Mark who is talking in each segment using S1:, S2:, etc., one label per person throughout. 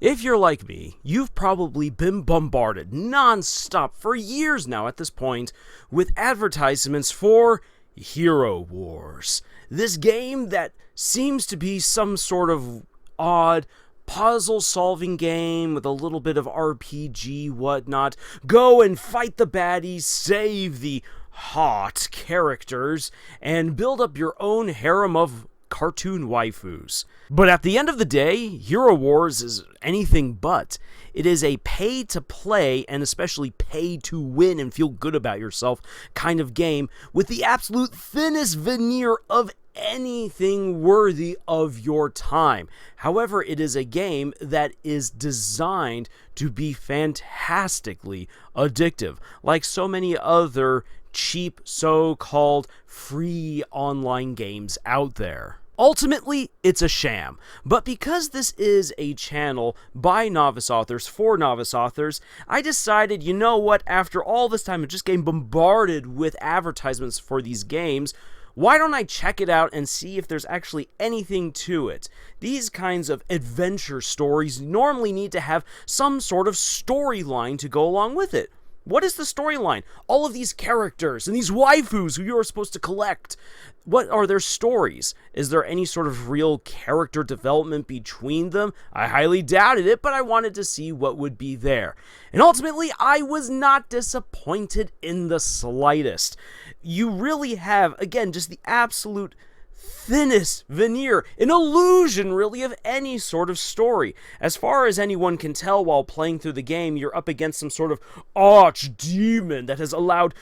S1: If you're like me, you've probably been bombarded non-stop for years now at this point with advertisements for Hero Wars. This game that seems to be some sort of odd puzzle-solving game with a little bit of RPG whatnot. Go and fight the baddies, save the hot characters, and build up your own harem of cartoon waifus. But at the end of the day, Hero Wars is anything but. It is a pay-to-play, and especially pay-to-win and feel good about yourself kind of game with the absolute thinnest veneer of anything worthy of your time. However, it is a game that is designed to be fantastically addictive, like so many other cheap, so-called free online games out there. Ultimately, it's a sham, but because this is a channel by novice authors for novice authors, I decided, you know what, after all this time of just getting bombarded with advertisements for these games, why don't I check it out and see if there's actually anything to it? These kinds of adventure stories normally need to have some sort of storyline to go along with it. What is the storyline? All of these characters and these waifus who you're supposed to collect. What are their stories? Is there any sort of real character development between them? I highly doubted it, but I wanted to see what would be there. And ultimately, I was not disappointed in the slightest. You really have, again, just the absolute thinnest veneer, an illusion really of any sort of story. As far as anyone can tell while playing through the game, you're up against some sort of archdemon that has allowed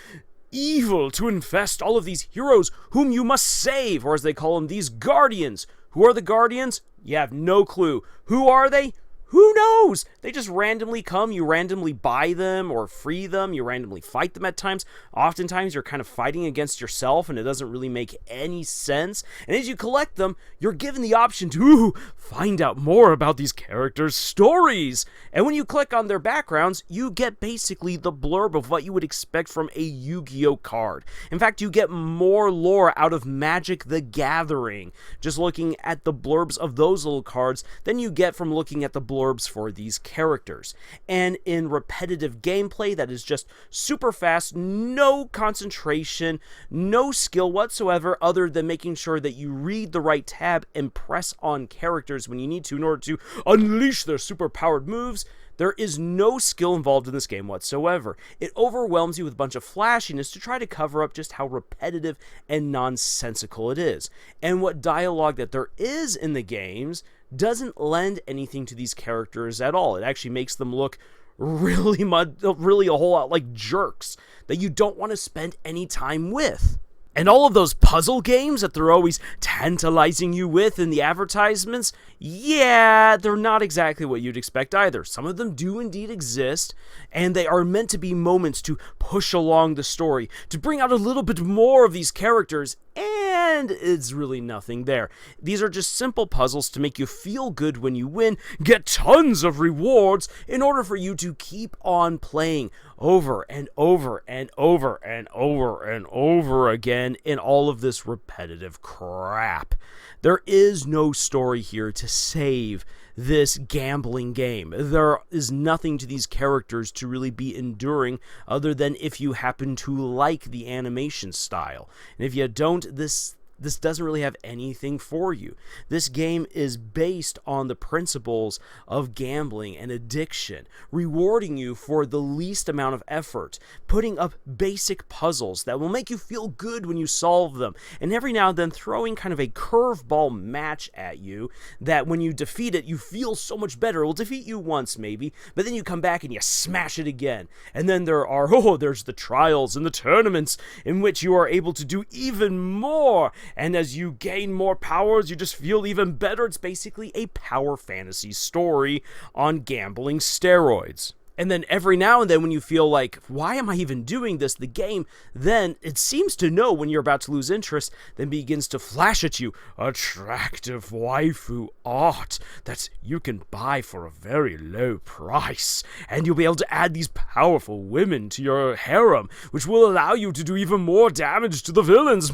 S1: evil to infest all of these heroes whom you must save, or as they call them, these guardians. Who are the guardians? You have no clue. Who are they? Who knows? They just randomly come, you randomly buy them or free them, you randomly fight them at times. Oftentimes you're kind of fighting against yourself and it doesn't really make any sense. And as you collect them, you're given the option to find out more about these characters' stories. And when you click on their backgrounds, you get basically the blurb of what you would expect from a Yu-Gi-Oh card. In fact, you get more lore out of Magic the Gathering, just looking at the blurbs of those little cards, than you get from looking at the blurbs for these characters. And in repetitive gameplay that is just super fast, no concentration, no skill whatsoever other than making sure that you read the right tab and press on characters when you need to in order to unleash their super powered moves. There is no skill involved in this game whatsoever. It overwhelms you with a bunch of flashiness to try to cover up just how repetitive and nonsensical it is. And what dialogue that there is in the games doesn't lend anything to these characters at all. It actually makes them look really a whole lot like jerks that you don't want to spend any time with. And all of those puzzle games that they're always tantalizing you with in the advertisements, yeah, they're not exactly what you'd expect either. Some of them do indeed exist, and they are meant to be moments to push along the story, to bring out a little bit more of these characters, and it's really nothing there. These are just simple puzzles to make you feel good when you win, get tons of rewards in order for you to keep on playing over and over and over and over and over again in all of this repetitive crap. There is no story here to save this gambling game. There is nothing to these characters to really be enduring other than if you happen to like the animation style. And if you don't, this doesn't really have anything for you. This game is based on the principles of gambling and addiction, rewarding you for the least amount of effort, putting up basic puzzles that will make you feel good when you solve them, and every now and then throwing kind of a curveball match at you that when you defeat it, you feel so much better. It will defeat you once maybe, but then you come back and you smash it again. And then there's the trials and the tournaments in which you are able to do even more. And as you gain more powers, you just feel even better. It's basically a power fantasy story on gambling steroids. And then every now and then when you feel like, why am I even doing this? The game then, it seems to know when you're about to lose interest, then begins to flash at you attractive waifu art that you can buy for a very low price. And you'll be able to add these powerful women to your harem, which will allow you to do even more damage to the villains.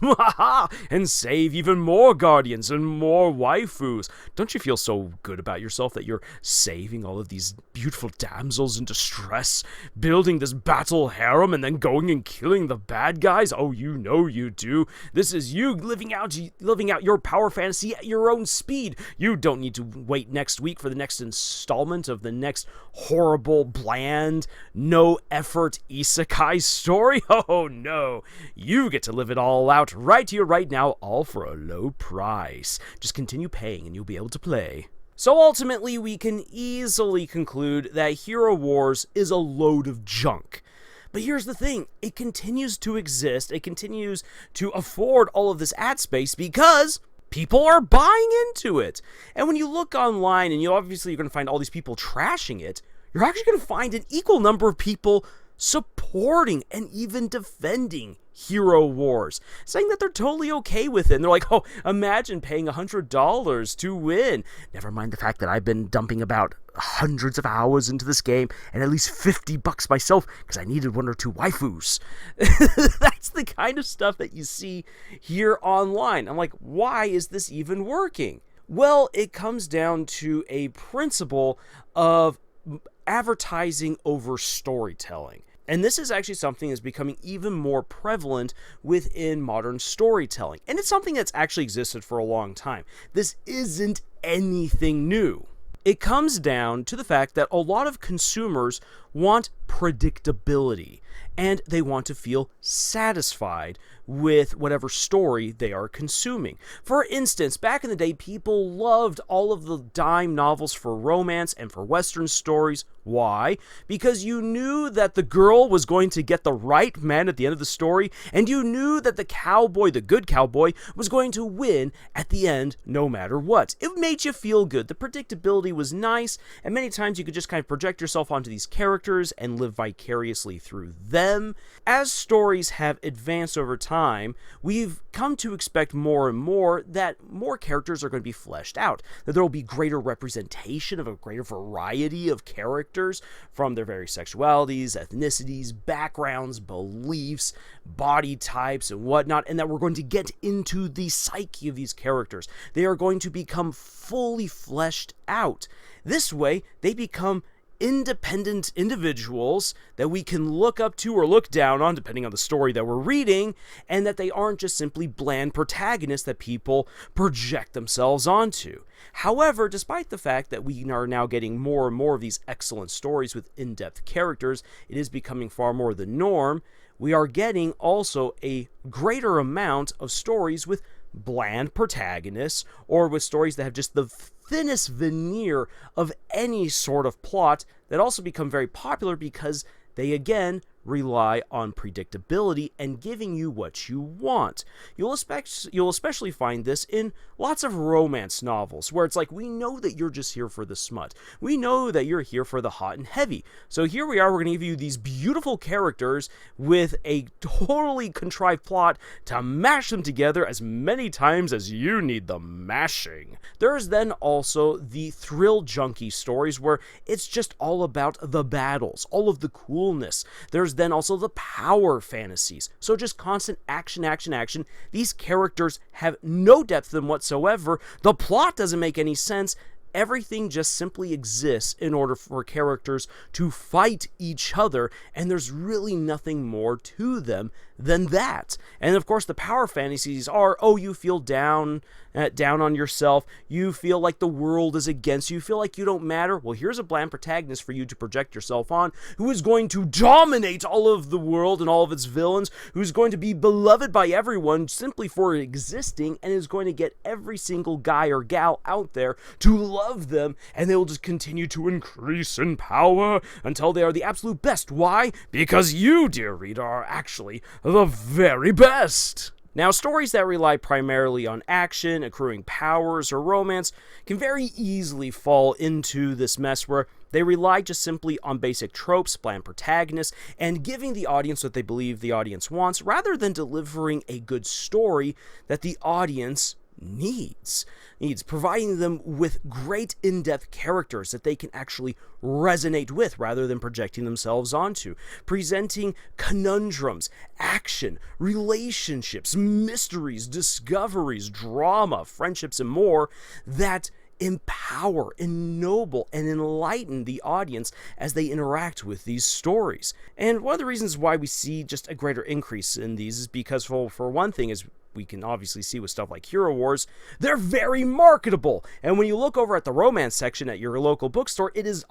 S1: And save even more guardians and more waifus. Don't you feel so good about yourself that you're saving all of these beautiful damsels in distress, building this battle harem, and then going and killing the bad guys? Oh, you know you do. This is you living out your power fantasy at your own speed. You don't need to wait next week for the next installment of the next horrible, bland, no effort isekai story. Oh no, you get to live it all out right here, right now, all for a low price. Just continue paying and you'll be able to play. So ultimately, we can easily conclude that Hero Wars is a load of junk. But here's the thing, it continues to exist, it continues to afford all of this ad space because people are buying into it. And when you look online, and you're going to find all these people trashing it, you're actually going to find an equal number of people supporting and even defending Hero Wars, saying that they're totally okay with it. And they're like, oh, imagine paying $100 to win. Never mind the fact that I've been dumping about hundreds of hours into this game and at least $50 myself because I needed one or two waifus. That's the kind of stuff that you see here online. I'm like, why is this even working? Well, it comes down to a principle of advertising over storytelling. And this is actually something that's becoming even more prevalent within modern storytelling. And it's something that's actually existed for a long time. This isn't anything new. It comes down to the fact that a lot of consumers want predictability, and they want to feel satisfied with whatever story they are consuming. For instance, back in the day, people loved all of the dime novels for romance and for Western stories. Why? Because you knew that the girl was going to get the right man at the end of the story, and you knew that the cowboy, the good cowboy, was going to win at the end no matter what. It made you feel good. The predictability was nice, and many times you could just kind of project yourself onto these characters and live vicariously through them. As stories have advanced over time, we've come to expect more and more that more characters are going to be fleshed out, that there will be greater representation of a greater variety of characters from their various sexualities, ethnicities, backgrounds, beliefs, body types, and whatnot, and that we're going to get into the psyche of these characters. They are going to become fully fleshed out. This way, they become independent individuals that we can look up to or look down on, depending on the story that we're reading, and that they aren't just simply bland protagonists that people project themselves onto. However, despite the fact that we are now getting more and more of these excellent stories with in-depth characters, it is becoming far more the norm. We are getting also a greater amount of stories with bland protagonists, or with stories that have just the thinnest veneer of any sort of plot, that also become very popular because they again rely on predictability and giving you what you want. You'll especially find this in lots of romance novels, where it's like, we know that you're just here for the smut. We know that you're here for the hot and heavy. So here we are, we're going to give you these beautiful characters with a totally contrived plot to mash them together as many times as you need the mashing. There's then also the thrill junkie stories, where it's just all about the battles, all of the coolness. There's then also the power fantasies. So just constant action, action, action. These characters have no depth in whatsoever. The plot doesn't make any sense. Everything just simply exists in order for characters to fight each other, and there's really nothing more to them than that. And of course, the power fantasies are, oh, you feel down on yourself, you feel like the world is against you, you feel like you don't matter. Well, here's a bland protagonist for you to project yourself on, who is going to dominate all of the world and all of its villains, who's going to be beloved by everyone simply for existing, and is going to get every single guy or gal out there to love them, and they will just continue to increase in power until they are the absolute best. Why? Because you, dear reader, are actually the very best. Now, stories that rely primarily on action, accruing powers, or romance can very easily fall into this mess where they rely just simply on basic tropes, bland protagonists, and giving the audience what they believe the audience wants, rather than delivering a good story that the audience needs, providing them with great in-depth characters that they can actually resonate with rather than projecting themselves onto, presenting conundrums, action, relationships, mysteries, discoveries, drama, friendships, and more that empower, ennoble, and enlighten the audience as they interact with these stories. And one of the reasons why we see just a greater increase in these is because, for one thing, is we can obviously see with stuff like Hero Wars, they're very marketable. And when you look over at the romance section at your local bookstore, it is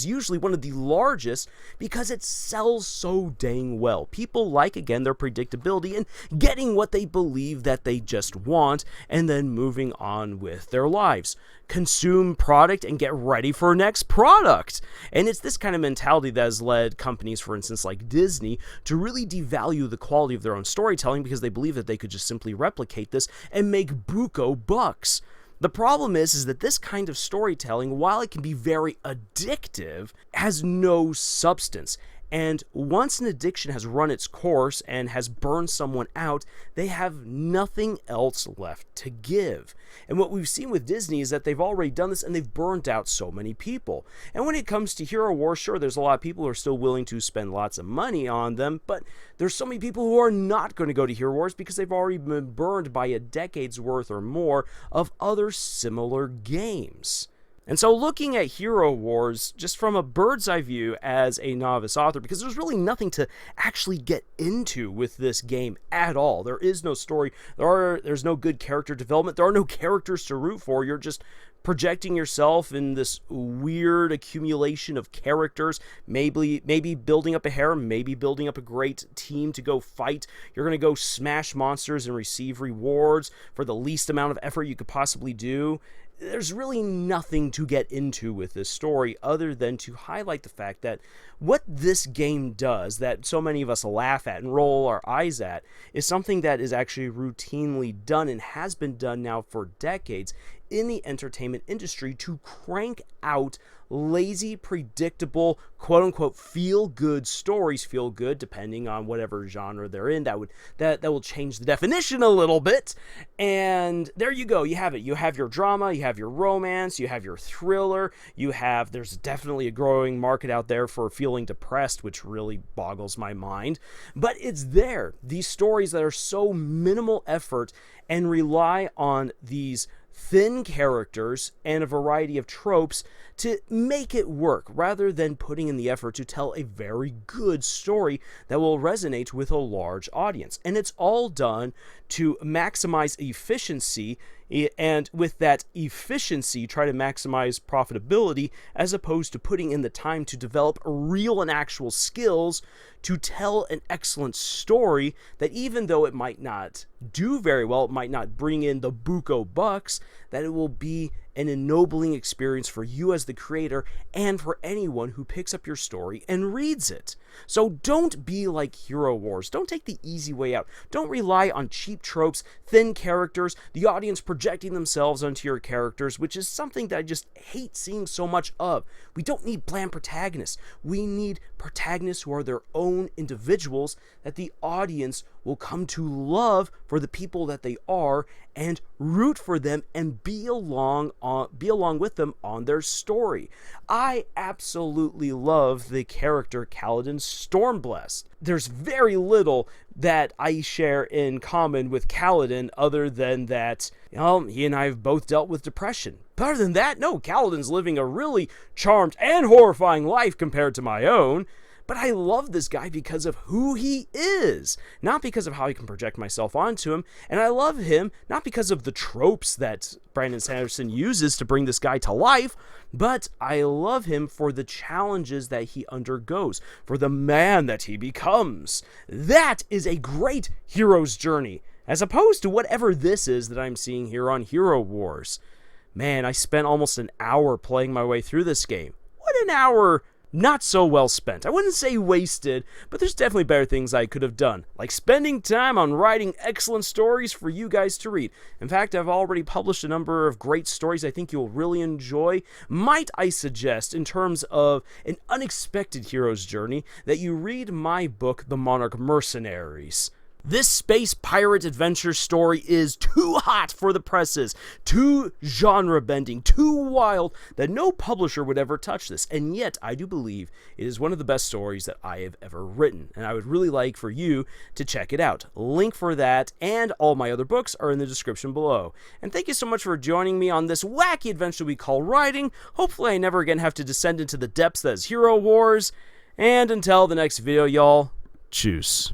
S1: usually one of the largest because it sells so dang well. People like, again, their predictability and getting what they believe that they just want and then moving on with their lives. Consume product and get ready for next product. And it's this kind of mentality that has led companies, for instance, like Disney, to really devalue the quality of their own storytelling because they believe that they could just simply replicate this and make buco bucks. The problem is that this kind of storytelling, while it can be very addictive, has no substance. And once an addiction has run its course and has burned someone out, they have nothing else left to give. And what we've seen with Disney is that they've already done this and they've burned out so many people. And when it comes to Hero Wars, sure, there's a lot of people who are still willing to spend lots of money on them, but there's so many people who are not going to go to Hero Wars because they've already been burned by a decade's worth or more of other similar games. And so looking at Hero Wars just from a bird's eye view as a novice author, because there's really nothing to actually get into with this game at all. There is no story. There's no good character development. There are no characters to root for. You're just projecting yourself in this weird accumulation of characters, maybe building up a harem, maybe building up a great team to go fight. You're going to go smash monsters and receive rewards for the least amount of effort you could possibly do. There's really nothing to get into with this story other than to highlight the fact that what this game does, that so many of us laugh at and roll our eyes at, is something that is actually routinely done and has been done now for decades in the entertainment industry to crank out lazy, predictable, quote-unquote feel-good stories. Feel good depending on whatever genre they're in. That will change the definition a little bit. And there you go. You have it. You have your drama, you have your romance, you have your thriller, there's definitely a growing market out there for feeling depressed, which really boggles my mind. But it's there. These stories that are so minimal effort and rely on these thin characters and a variety of tropes to make it work, rather than putting in the effort to tell a very good story that will resonate with a large audience. And it's all done to maximize efficiency, and with that efficiency try to maximize profitability, as opposed to putting in the time to develop real and actual skills to tell an excellent story that, even though it might not do very well, it might not bring in the buco bucks, that it will be an ennobling experience for you as the creator and for anyone who picks up your story and reads it. So don't be like Hero Wars. Don't take the easy way out. Don't rely on cheap tropes, thin characters, the audience projecting themselves onto your characters, which is something that I just hate seeing so much of. We don't need bland protagonists. We need protagonists who are their own individuals that the audience will come to love for the people that they are and root for them and be along with them on their story. I absolutely love the character Kaladin Stormblessed. There's very little that I share in common with Kaladin other than that, he and I have both dealt with depression. But other than that, no, Kaladin's living a really charmed and horrifying life compared to my own. But I love this guy because of who he is, not because of how I can project myself onto him. And I love him not because of the tropes that Brandon Sanderson uses to bring this guy to life, but I love him for the challenges that he undergoes, for the man that he becomes. That is a great hero's journey, as opposed to whatever this is that I'm seeing here on Hero Wars. Man, I spent almost an hour playing my way through this game. What an hour not so well spent. I wouldn't say wasted, but there's definitely better things I could have done, like spending time on writing excellent stories for you guys to read. In fact, I've already published a number of great stories I think you'll really enjoy. Might I suggest, in terms of an unexpected hero's journey, that you read my book, The Monarch Mercenaries. This space pirate adventure story is too hot for the presses, too genre-bending, too wild, that no publisher would ever touch this, and yet I do believe it is one of the best stories that I have ever written, and I would really like for you to check it out. Link for that and all my other books are in the description below. And thank you so much for joining me on this wacky adventure we call writing. Hopefully I never again have to descend into the depths that is Hero Wars, and until the next video, y'all, tschüss.